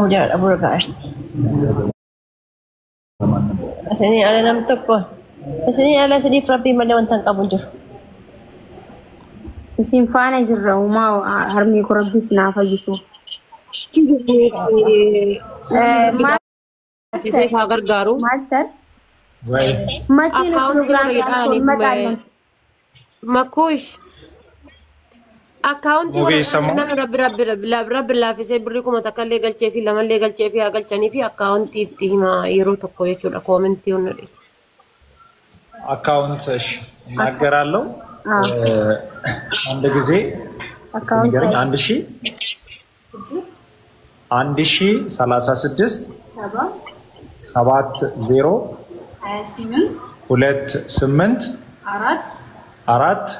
جال أبو رقاشتي أسني أنا لم تقوى أسني على سديف ربي ما لو أنتن قبل جر اسم فانا جرا وما هرمي كربي سنافة يسوع ما في سيف هاجر قارو ماستر ما تيجي أكاونت ماكوش أكاونتي رب الله في سيف بريكم أتكلم قال شيء في لما اللي قال شيء فيها قال شني في أكاونتي تهما يرو تقوي شو كومنتي ونريد أكاونت إيش نقرأ عندك زي عندشي سلاسة سدست سبعة زيرو ولت سمنت أرات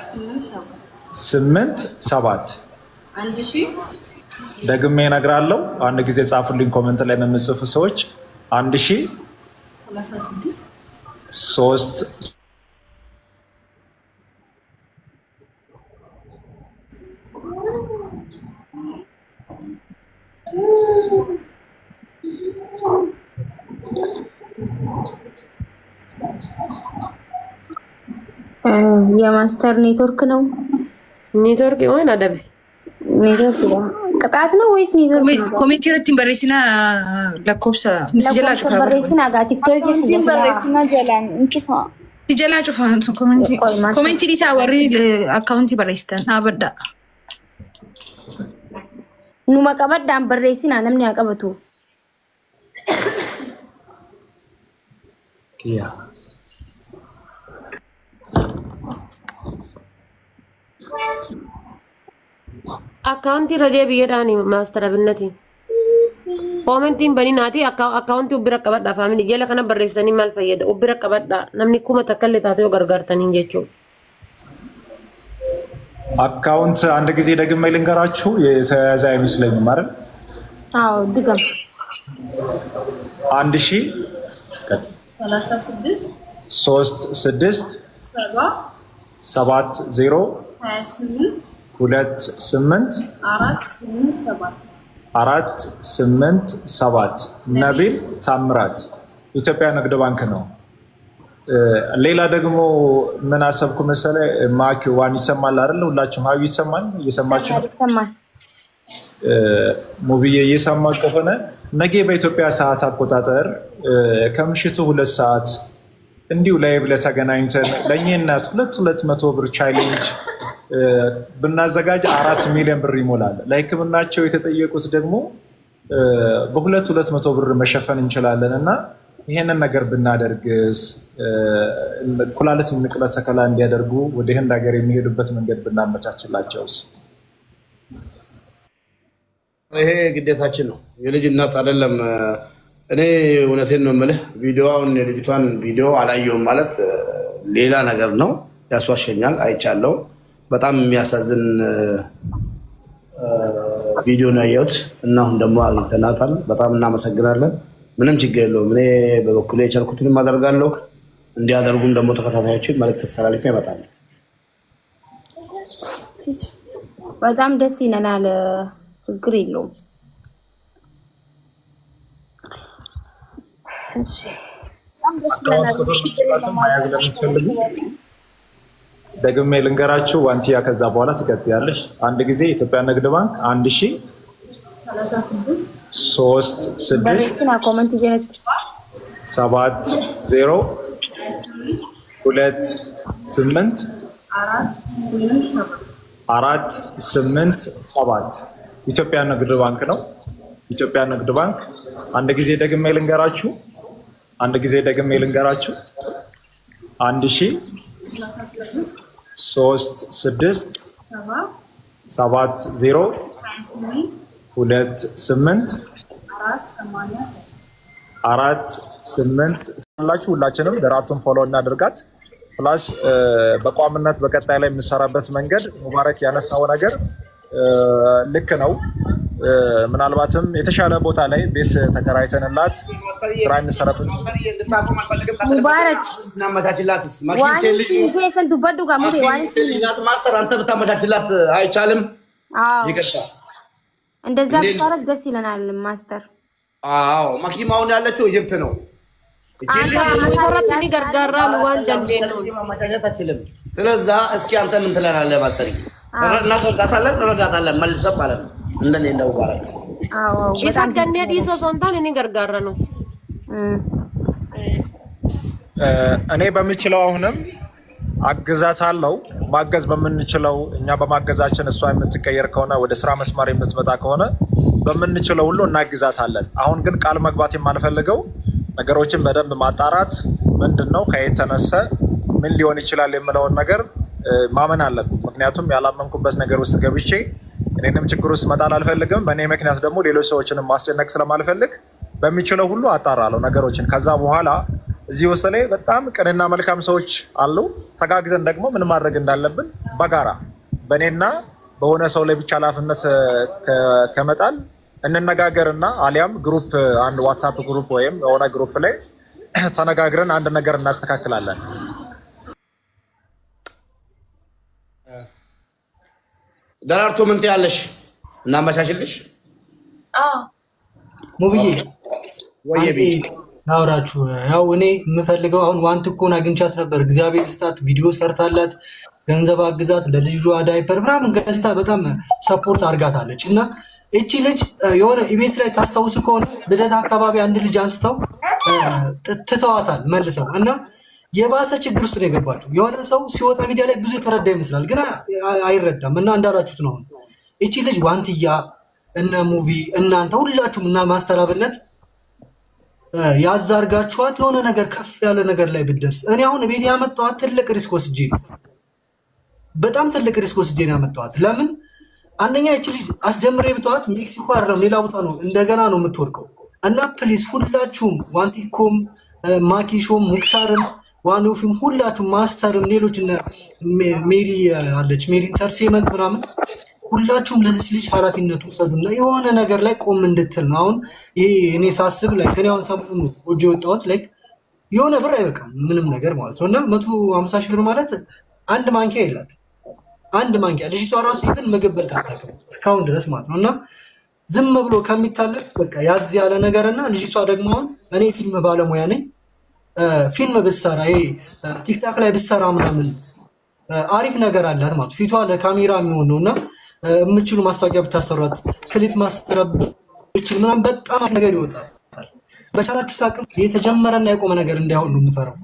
سمنت سبعة عندشي دقمي نقرأ له عندك زي صافر لين كومنت لنا نصف سوتش عندشي سلاسة سدست سوست يا ماستر نيتورك نو نيتورك وين أدبي نيتورك قطعتنا ويس نيتورك كومنتي رتين بريسنا لكوبسا نسجلها شوفها بريسنا قاعد تيك توك كومنتي بريسنا جلان نشوفها سجلها شوفها كومنتي دي ساوري اكونتي بريستان ابدا نوما قبدان بريسنا نمني قبتو كيا أكاونتي ردي بيجاني ماستر بنتي كومنتين بني ناتي أكاونتي وبرك كبدا فاميلي جيلا كنا بريستاني مال فيدا وبرك كبدا نمني كوما تكلي تاتي وغرغرتني جيتشو أكاونت عندك زي دقم ميلين قراتشو يتزاي مسلم مارن دقم عندشي سلاسة سدست سوست سدست سبعة زيرو ولت سمنت أرات سمنت سبعة نبيل تامرات إثيوبيا نقد بانك نو ليلى دقمو مناسبكم مثلا معك واني سمع لارل ولا شو هاي يسمع موبية يسمع كفنا نجي بإثيوبيا ساعات أقطعتر كم شتو ولا ساعات عندي ولا يبلغ تجناينتن ليننا ثلاث متوبر تشالنج بالنازجاج 4 مليون بر يمولال لايك مناچو የተጠየቁት ደግሞ በ2 መቶ ብር መሸፈን እንችላለንና ይሄንን ነገር ብናደርግስ ኩላሊት ንቅለ ተከላ እንዲያደርጉ ወደ ህንድ ሀገር የሚሄዱበት መንገድ ብናመቻችላቸውስ ይሄ ግዴታችን ነው የልጅ እናት አይደለም እኔ እውነቴን ነው የምልህ ቪዲዮውን የልጅቷን ቪዲዮ አላየሁም ማለት ሌላ ነገር ነው ያስዋሸኛል አይቻለው በጣም የሚያሳዝን ቪዲዮ ነው ያየሁት እና አሁን ደግሞ አግኝተናታል በጣም እናመሰግናለን ምንም ችግር የለውም እኔ በበኩሌ ቸርኩትን ማደርጋለሁ እንዲያደርጉም ደግሞ ተከታታዮችን መልእክት ተሰላልፈ ይመጣል በጣም ደስ ይለናል ችግር የለውም እሺ ደግሜ ልንገራችሁ ዋንቲያ ከዛ በኋላ ትቀጥያለሽ አንድ ጊዜ ኢትዮጵያ ንግድ ባንክ 1036 ኮሜንት ጀነት 7028 ኢትዮጵያ ንግድ ባንክ ነው ኢትዮጵያ ንግድ ባንክ አንድ ጊዜ ደግሜ ልንገራችሁ 1036 ሁላችሁ ሁላችንም ደራቱን ፎሎ እናድርጋት ፕላስ በቋምነት በቀጣይ ላይ የምንሰራበት መንገድ ሙባረክ ያነሳው ነገር ልክ ነው ምናልባትም የተሻለ ቦታ ላይ ቤት ተከራይተንላት ስራ እንሰራበት ሙባረክ እናመቻችላትስ ማኪን ሴልጅ ይሄን ዱበዱ ጋር ሙዲ ዋን ሴልጅናት ማስተር አንተ ብታመቻችላት አይቻልም ይቀጣ እንደዛ ታረግ ደስ ይለናል ማስተር አዎ መኪናውን ያለችው ኢጅፕት ነው። ሰራተኛ ገርጋራ ዋን ደንዴ ነው ማማቻቻት አትችልም። ስለዛ እስኪ አንተ ምን ትላለህ ማስተር? እናስረዳታለን መልሰን ማለት ነው እንደኔ እንደው ባረክ ኢሳ ገኔ ዲሶ ሶንታን እኔ ገርጋራ ነው። እኔ በምችለው አሁንም አግዛታለሁ። ማገዝ በምንችለው እኛ በማገዛችን እሷ የምትቀየር ከሆነ ወደ ስራ መስመር የምትመጣ ከሆነ በምንችለው ሁሉ እናግዛታለን። አሁን ግን ቃል መግባት የማልፈልገው ነገሮችን በደንብ ማጣራት ምንድነው ከየት ተነሳ ምን ሊሆን ይችላል የሚለውን ነገር ማመን አለብኝ። ምክንያቱም ያላመንኩበት ነገር ውስጥ ገብቼ እኔንም ችግር ውስጥ መጣል አልፈልግም። በእኔ ምክንያት ደግሞ ሌሎች ሰዎችንም ማስጨነቅ ስለማልፈልግ በሚችለው ሁሉ አጣራለሁ ነገሮችን። ከዛ በኋላ እዚህ ውስጥ ላይ በጣም ቅንና መልካም ሰዎች አሉ። ተጋግዘን ደግሞ ምን ማድረግ እንዳለብን በጋራ በእኔና በሆነ ሰው ላይ ብቻ ኃላፊነት ከመጣል እንነጋገርና አሊያም ግሩፕ አንድ ዋትስአፕ ግሩፕ ወይም የሆነ ግሩፕ ላይ ተነጋግረን አንድ ነገር እናስተካክላለን። ደራርቱ ምን ትያለሽ? እናመቻችልሽ? ሙብዬ ወይዬ ናውራችሁ ያው እኔ የምፈልገው አሁን ዋንትኮን አግኝቻት ነበር። እግዚአብሔር ስጣት ቪዲዮ ሰርታላት ገንዘብ አግዛት ለልጇ ዳይፐር ምናምን ገዝታ በጣም ሰፖርት አድርጋታለች። እና እቺ ልጅ የሆነ ኢቤስ ላይ ታስታውሱ ከሆነ ልደት አካባቢ አንድ ልጅ አንስተው ትተዋታል መልሰው እና የባሰ ችግር ውስጥ ነው የገባችው። የሆነ ሰው ሲወጣ ሚዲያ ላይ ብዙ የተረዳ ይመስላል ግን አይረዳም። እና እንዳላችሁት ነው እቺ ልጅ ዋንትያ እነ ሙቪ እናንተ ሁላችሁም እና ማስተራብነት ያዛርጋችኋት የሆነ ነገር ከፍ ያለ ነገር ላይ ብትደርስ። እኔ አሁን ቤት ያመጣኋት ትልቅ ሪስክ ወስጄ ነው፣ በጣም ትልቅ ሪስክ ወስጄ ነው ያመጣኋት። ለምን አንደኛ እቺ ልጅ አስጀምሬ ብተዋት ሜክሲኮ አይደለም ሌላ ቦታ ነው እንደገና ነው የምትወርቀው። እና ፕሊዝ ሁላችሁም ዋንቲኮም ማኪሾም ሙክታርም ዋኖፊም ሁላችሁም ማስተርም ሌሎች እነ ሜሪ አለች ሜሪ ኢንተርቴይንመንት ምናምን ሁላችሁም ለዚህ ልጅ ኃላፊነቱ ወሰዱና የሆነ ነገር ላይ ቆም እንድትል ነው። አሁን ይሄ እኔ ሳስብ ላይ ከኔ አሁን ሰሞኑን ወጆ ወጣሁት ላይ የሆነ ብር አይበቃም ምንም ነገር ማለት ነው። እና 150 ሺህ ብር ማለት አንድ ማንኪያ የላት አንድ ማንኪያ ልጅቷ ራሱ ይሄን ምግብ በልታ አታውቅም እስካሁን ድረስ ማለት ነው። እና ዝም ብሎ ከሚታለፍ በቃ ያዝ ያለ ነገርና ልጅቷ ደግሞ አሁን እኔ ፊልም ባለሙያ ነኝ ፊልም ብትሰራ ይሄ ቲክታክ ላይ ብትሰራ ምናምን አሪፍ ነገር አላት ማለት ፊቷ ለካሜራ የሚሆን ነውና የምችሉ ማስታወቂያ ብታሰራት ክሊፕ ማስተረብ ብችል ምናምን በጣም ነገር ይወጣል። በቻላችሁ ታቅም የተጀመረና የቆመ ነገር እንዳይሆን ነው የምፈራው።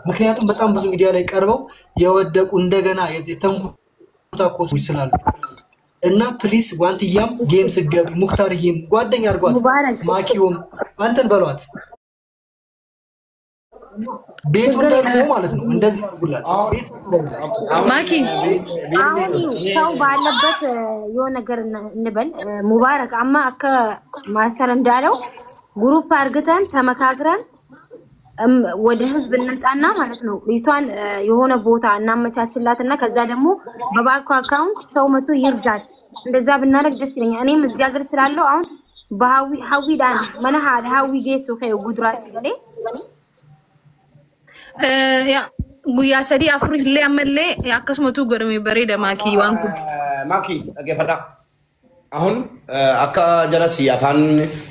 ምክንያቱም በጣም ብዙ ሚዲያ ላይ ቀርበው የወደቁ እንደገና የተንኮታኮቱ ይችላሉ። እና ፕሊስ ዋንትያም ጌም ስገቢ ሙክታርዬም ጓደኛ አድርጓት ማኪዮም አንተን በሏት ቤቱን ደግሞ ማለት ነው እንደዚህ አድርጉላት። ማኪ አሁን ሰው ባለበት የሆነ ነገር እንበል ሙባረክ አማ አከ ማስተር እንዳለው ግሩፕ አርግተን ተመካክረን ወደ ህዝብ እንጣና ማለት ነው ቤቷን የሆነ ቦታ እናመቻችላትና ከዛ ደግሞ በባንክ አካውንት ሰው መቶ ይርዳት። እንደዛ ብናረግ ደስ ይለኛል። እኔም እዚህ ሀገር ስላለው አሁን በሃዊ ዳን መናሃ ሃዊ ጌሱ ጉድራት ይገሌ ያ ጉያ ሰዲ አፍሪ ለያመለ ያከስመቱ ገርሜ በሬ ማኪ ዋንኩ ማኪ አገፈዳ አሁን አካ ጀራሲ አፋን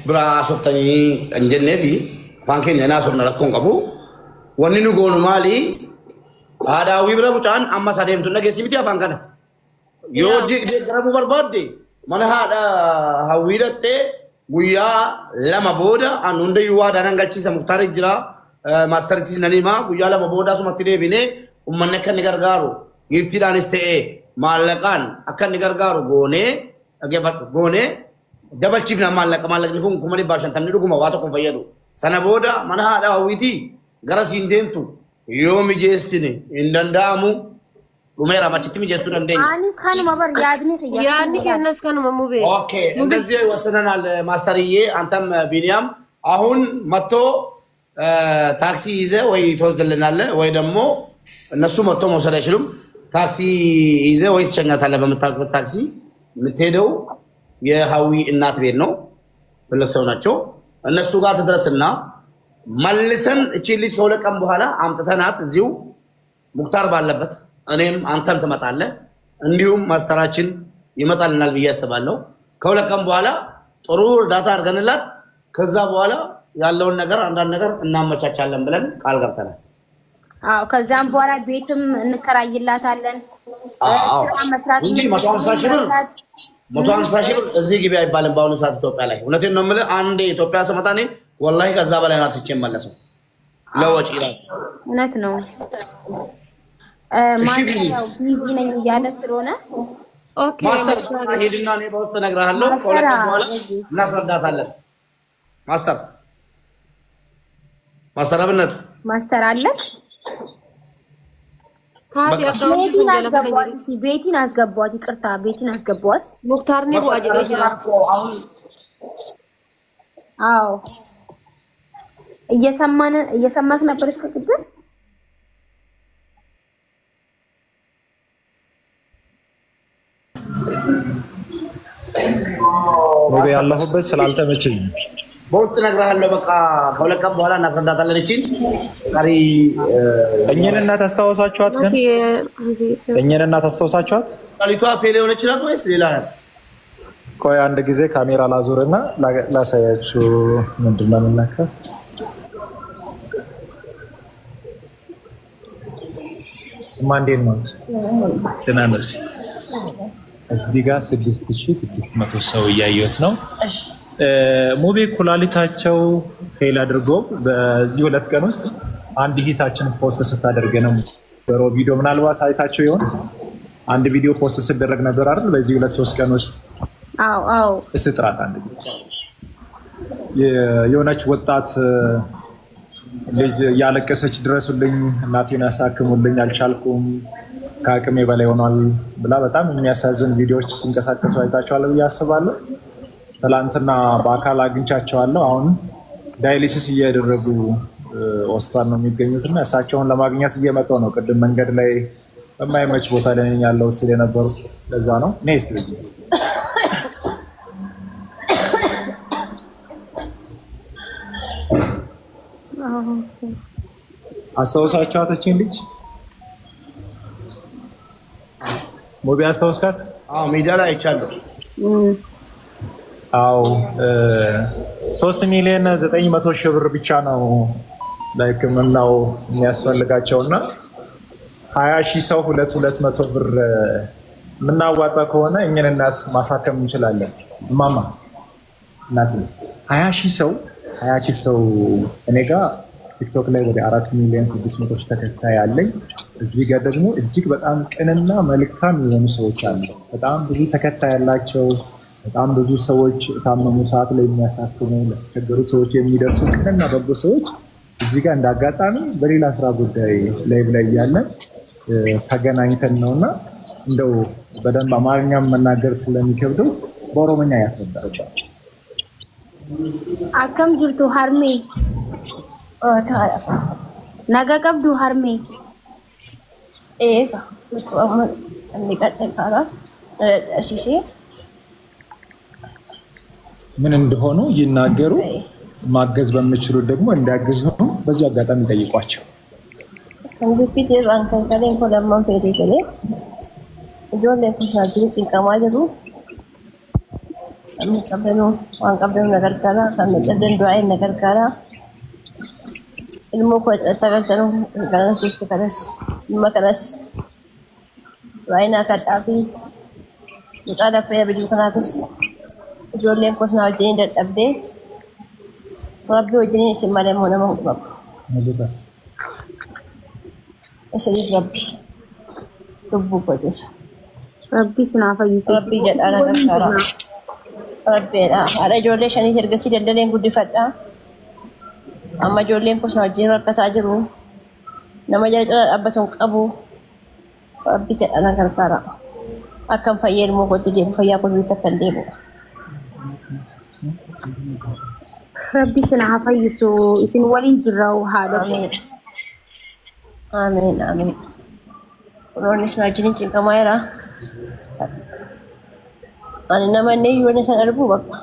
ብራ ሶፍተኒ እንጀነቢ ፋንከኝ እና ሶርና ለኮን ቀቡ ወንኑ ጎኑ ማሊ አዳዊ ብራ ቡጫን አማሳደምቱ ነገሲ ቢቲ አፋን ከነ ዮጂ ገረቡ በርባዴ ማናሃዳ ሀዊረቴ ጉያ ለማቦዳ አንንደ ይዋ ዳናንጋቺ ሰሙታሪ ጅራ ማስተርቲ ነኒማ ጉያ ለማቦዳ ሱመቲ ደቢኔ ኡመነ ከን ገርጋሩ ይርቲዳንስ ተኤ ማለቃን አከን ገርጋሩ ጎኔ አገባት ጎኔ ደበልቺፍና ማለቃ ማለቅን ሁን ኩመዲ ባሻን ተምኒ ዱጉማ ዋቶ ኮን ፈየዱ ሰነቦዳ ማናሃዳ ሀዊቲ ገረሲ እንዴንቱ ዮሚ ጄስኒ እንደንዳሙ ኡሜራ ማችቲ ሚጀሱ እንደኝ አኒስ ካኑ ማበር ያድኒ ከነስ ካኑ ማሙቤ ኦኬ እንደዚህ ወሰነናል ማስተርዬ አንተም ቢኒያም አሁን መጥቶ ታክሲ ይዘ ወይ ተወስደልናል ወይ ደግሞ እነሱ መጥቶ መውሰድ አይችሉም። ታክሲ ይዘ ወይ ተቸኛታለህ በመታከት ታክሲ የምትሄደው የሃዊ እናት ቤት ነው ፍለሰው ናቸው እነሱ ጋር ተደረስና መልሰን እቺ ልጅ ከሁለት ቀን በኋላ አምጥተናት እዚሁ ሙክታር ባለበት እኔም አንተም ትመጣለህ እንዲሁም ማስተራችን ይመጣልናል ብዬ አስባለሁ። ከሁለት ቀን በኋላ ጥሩ እርዳታ አድርገንላት ከዛ በኋላ ያለውን ነገር አንዳንድ ነገር እናመቻቻለን ብለን ቃል ገብተናል። አዎ ከዛም በኋላ ቤትም እንከራይላታለን። አዎ እንጂ 150 ሺህ ብር እዚህ ግቢ አይባልም በአሁኑ ሰዓት ኢትዮጵያ ላይ። እውነቴን ነው የምልህ አንዴ ኢትዮጵያ ስመጣ እኔ ወላሂ ከዛ በላይ ነው አስቼ መለሰው ለወጪ ራሱ። እውነት ነው። ማስተር ቢዚ ነኝ እያለ ስለሆነ ኦኬ ማስተር ሄድና እኔ በውስጥ እነግርሃለሁ። ከሁለት ቀን በኋላ እናስረዳታለን። ማስተር አብነት ማስተር አለ ታዲያ አካውንት ቤቲን አስገቧት። ይቅርታ ቤቲን አስገቧት። ሙክታርኒ ወአጀለ ይችላል። አዎ እየሰማክ ነበር እስከ ቅድም ወደ ያለሁበት ስላልተመቸኝ በውስጥ እነግርሃለሁ። በቃ ከሁለት ቀን በኋላ እናስረዳታለን። እቺን ቀሪ እኛን እናት አስተዋውሳችኋት ግን እኛን እናት አስተዋውሳችኋት ቃሊቷ ፌል የሆነች ናት ወይስ ሌላ ናት? ቆይ አንድ ጊዜ ካሜራ ላዞርና ላሳያችሁ። ምንድነው የምናከው? ማንዴን ነው ስለናነስ እዚህ ጋር 6600 ሰው እያየሁት ነው። ሙቤ ኩላሊታቸው ፌል አድርጎ በዚህ 2 ቀን ውስጥ አንድ ሂታችን ፖስት ስታደርገ ነው በሮ ቪዲዮ ምናልባት አይታችሁ ይሆን? አንድ ቪዲዮ ፖስት ሲደረግ ነበር አይደል? በዚህ 2-3 ቀን ውስጥ አዎ እስቲ ጥራት አንድ ጊዜ የሆነች ወጣት ልጅ ያለቀሰች ድረሱልኝ፣ እናቴን ያሳክሙልኝ፣ አልቻልኩም፣ ከአቅሜ በላይ ሆኗል ብላ በጣም የሚያሳዝን ቪዲዮዎች ሲንቀሳቀሱ አይታችኋል ብዬ አስባለሁ። ትላንትና በአካል አግኝቻቸዋለሁ። አሁን ዳያሊሲስ እያደረጉ ሆስፒታል ነው የሚገኙት እና እሳቸውን ለማግኘት እየመጣሁ ነው። ቅድም መንገድ ላይ በማይመች ቦታ ላይ ያለው ስለ ነበሩት ለዛ ነው። ኔክስት ልጅ አስተዋውሳችኋታችን ልጅ ሙቢ አስተዋውስካት? አዎ ሚዲያ ላይ አይቻለሁ። አዎ 3,900,000 ብር ብቻ ነው ለሕክምናው የሚያስፈልጋቸውና 20,000 ሰው 200 ብር የምናዋጣ ከሆነ እኛን እናት ማሳከም እንችላለን። ማማ እናት 20,000 ሰው እኔ ጋር ቲክቶክ ላይ ወደ 4,600,000 ተከታይ አለኝ። እዚህ ጋር ደግሞ እጅግ በጣም ቅንና መልካም የሆኑ ሰዎች አሉ። በጣም ብዙ ተከታይ ያላቸው በጣም ብዙ ሰዎች ታመሙ ሰዓት ላይ የሚያሳክሙ ለተቸገሩ ሰዎች የሚደርሱ ቅንና በጎ ሰዎች እዚህ ጋር እንዳጋጣሚ በሌላ ስራ ጉዳይ ላይ ያለን ተገናኝተን ነውና እንደው በደንብ አማርኛ መናገር ስለሚከብደው በኦሮምኛ ያስረዳቸው። አከም ጅርቱ ሀርሜ ነገ ቀብዱ ሀርሜ ኤጋ እንዲቀጥል እሺ ምን እንደሆኑ ይናገሩ። ማገዝ በሚችሉ ደግሞ እንዲያግዙ በዚህ አጋጣሚ ጠይቋቸው። ከንግፊት ራንከን ከሌን ኮለማን ፌዴ ከሌ ጆሌ ኩሳጅ ሲንቀማጀሩ አምቀበኑ አንቀበኑ ነገር ካላ ከመጠደን ዱአይ ነገር ካላ ilmu ko tagaltano ganan sifte kanas makanas raina katafi utada pe bidu kanatus jolle ko na jeni dat abde rabbi wajini simale mo na mo bab Alhamdulillah esali rabbi tubbu ko des rabbi sinafa yusuf rabbi jadala kara rabbi ara jolle shani hergasi daldalen guddi fadda amma ijoolleen kun wajjin rakkataa jiru nama jala cina dhaabbatuun qabu rabbi jedhana gargaara akkam fayyadamuu kootti deemu fayyaa kootti akka hin deemu. rabbi sina haa fayyisu isin waliin jirrau haadha. Amiin amiin. Kunoonni sun wajjin cinqamaa jira. Ani nama inni yoo isaan arguu bakka